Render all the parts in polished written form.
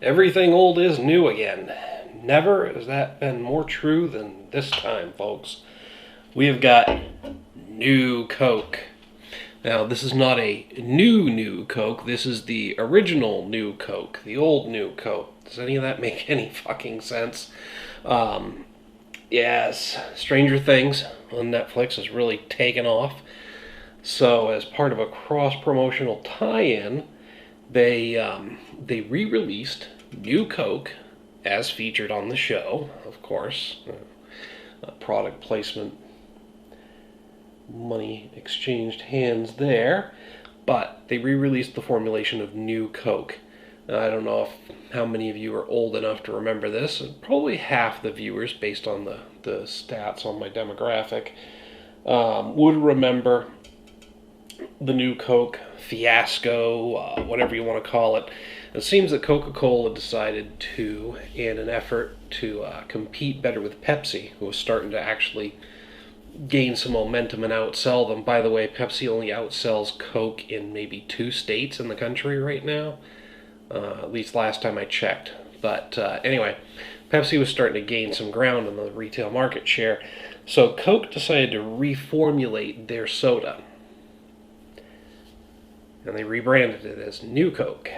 Everything old is new again. Never has that been more true than this time, folks. We have got new Coke. Now, this is not a new Coke. This is the original new Coke, the old new Coke. Does any of that make any fucking sense? Um, yes, Stranger Things on Netflix has really taken off. So, as part of a cross-promotional tie-in, they re-released New Coke as featured on the show, of course. Product placement, money exchanged hands there, but they re-released the formulation of New Coke. Now, I don't know how many of you are old enough to remember this. Probably half the viewers, based on the stats on my demographic, would remember the New Coke fiasco, whatever you want to call it. It seems that Coca-Cola decided to, in an effort to compete better with Pepsi, who was starting to actually gain some momentum and outsell them. By the way, Pepsi only outsells Coke in maybe 2 states in the country right now, at least last time I checked. But anyway, Pepsi was starting to gain some ground in the retail market share, so Coke decided to reformulate their soda. And they rebranded it as New Coke.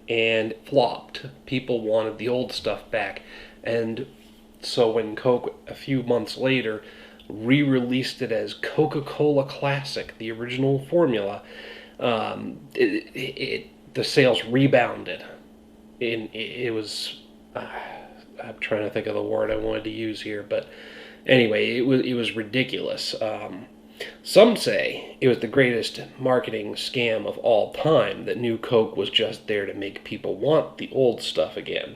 And it flopped. People wanted the old stuff back. And so when Coke, a few months later, re-released it as Coca-Cola Classic, the original formula, the sales rebounded. It was... I'm trying to think of the word I wanted to use here, but anyway, it was ridiculous. Some say it was the greatest marketing scam of all time, that New Coke was just there to make people want the old stuff again,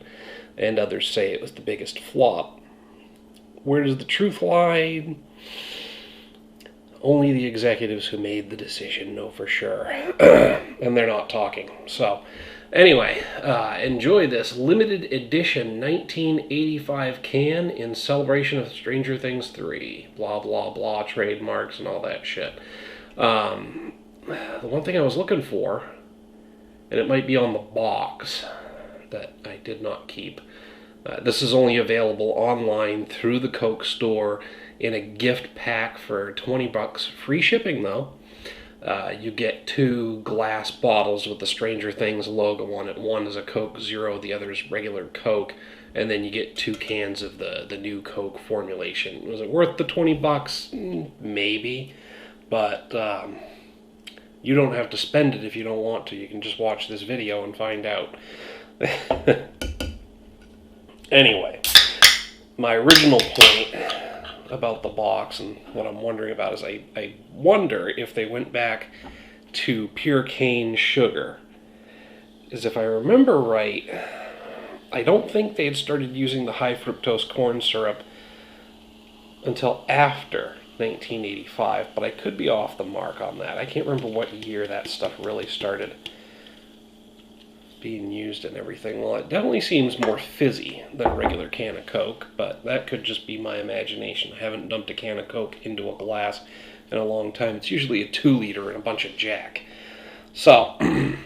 and others say it was the biggest flop. Where does the truth lie? Only the executives who made the decision know for sure, and they're not talking. So, anyway, enjoy this limited edition 1985 can in celebration of Stranger Things 3. Blah, blah, blah, trademarks and all that shit. The one thing I was looking for, and it might be on the box that I did not keep. This is only available online through the Coke store in a gift pack for $20. Free shipping, though. You get 2 glass bottles with the Stranger Things logo on it. One is a Coke Zero, the other is regular Coke. And then you get 2 cans of the new Coke formulation. Was it worth the $20? Maybe. But you don't have to spend it if you don't want to. You can just watch this video and find out. Anyway, my original point about the box and what I'm wondering about is I wonder if they went back to pure cane sugar. Because if I remember right, I don't think they had started using the high fructose corn syrup until after 1985, but I could be off the mark on that. I can't remember what year that stuff really started being used and everything. Well, it definitely seems more fizzy than a regular can of Coke, but that could just be my imagination. I haven't dumped a can of Coke into a glass in a long time. It's usually a 2-liter and a bunch of Jack. So, it's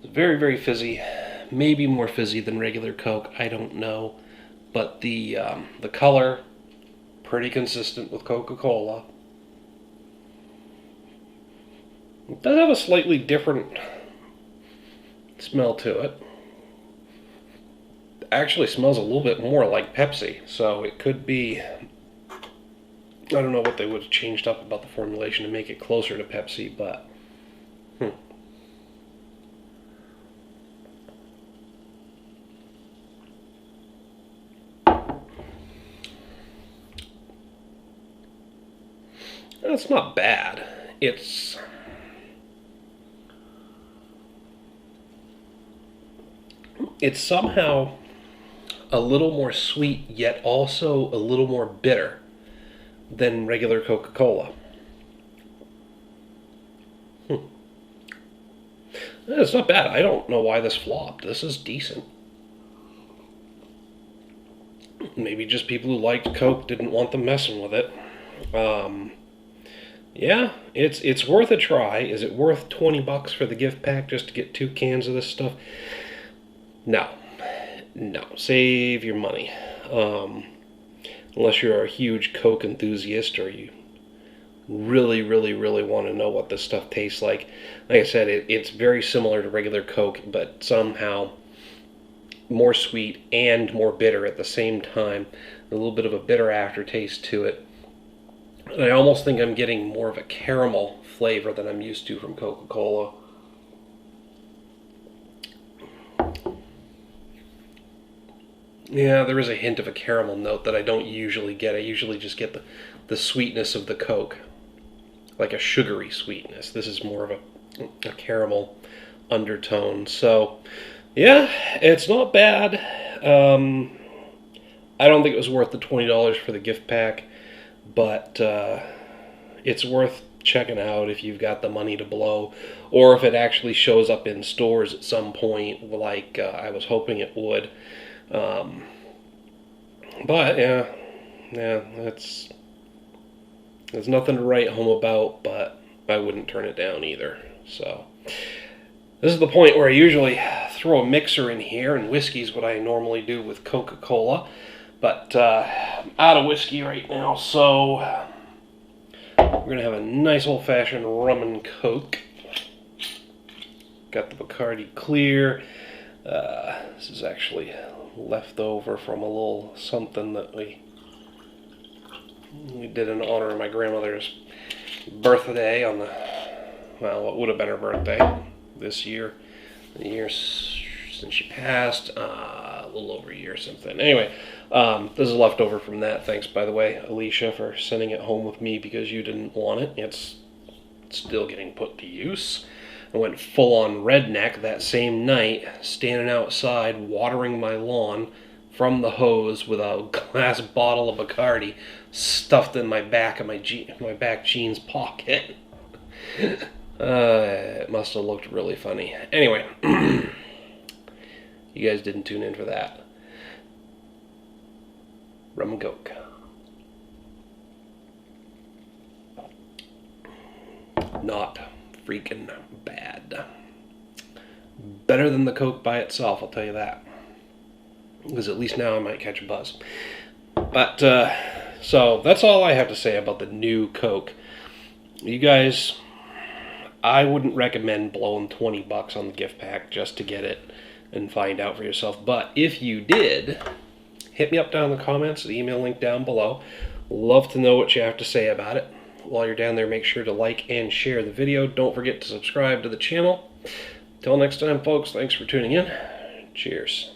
very, very fizzy. Maybe more fizzy than regular Coke. I don't know. But the color, pretty consistent with Coca-Cola. It does have a slightly different smell to it. Actually smells a little bit more like Pepsi, so it could be, I don't know what they would have changed up about the formulation to make it closer to Pepsi, but it's not bad. It's somehow a little more sweet, yet also a little more bitter than regular Coca-Cola. It's not bad. I don't know why this flopped. This is decent. Maybe just people who liked Coke didn't want them messing with it. Yeah, it's worth a try. Is it worth 20 bucks for the gift pack just to get 2 cans of this stuff? No. No. Save your money. Unless you're a huge Coke enthusiast or you really, really, really want to know what this stuff tastes like. Like I said, it's very similar to regular Coke, but somehow more sweet and more bitter at the same time. A little bit of a bitter aftertaste to it. And I almost think I'm getting more of a caramel flavor than I'm used to from Coca-Cola. Yeah, there is a hint of a caramel note that I don't usually get. I usually just get the sweetness of the Coke, like a sugary sweetness. This is more of a caramel undertone. So, yeah, it's not bad. I don't think it was worth the $20 for the gift pack, but it's worth checking out if you've got the money to blow, or if it actually shows up in stores at some point, like I was hoping it would. But yeah, there's nothing to write home about, but I wouldn't turn it down either. So this is the point where I usually throw a mixer in here, and whiskey's what I normally do with Coca-Cola. But I'm out of whiskey right now, so we're going to have a nice old-fashioned rum and Coke. Got the Bacardi Clear. This is actually left over from a little something that we did in honor of my grandmother's birthday on what would have been her birthday this year. The year since she passed, a little over a year since then. Anyway, this is left over from that. Thanks, by the way, Alicia, for sending it home with me because you didn't want it. It's still getting put to use. I went full-on redneck that same night, standing outside, watering my lawn from the hose with a glass bottle of Bacardi stuffed in my back of my back jeans pocket. It must have looked really funny. Anyway, you guys didn't tune in for that. Rum and Coke. Not freaking bad. Better than the Coke by itself, I'll tell you that. Because at least now I might catch a buzz. But, so that's all I have to say about the new Coke. You guys, I wouldn't recommend blowing 20 bucks on the gift pack just to get it and find out for yourself. But if you did, hit me up down in the comments, the email link down below. Love to know what you have to say about it. While you're down there, make sure to like and share the video. Don't forget to subscribe to the channel. Till next time, folks, thanks for tuning in. Cheers.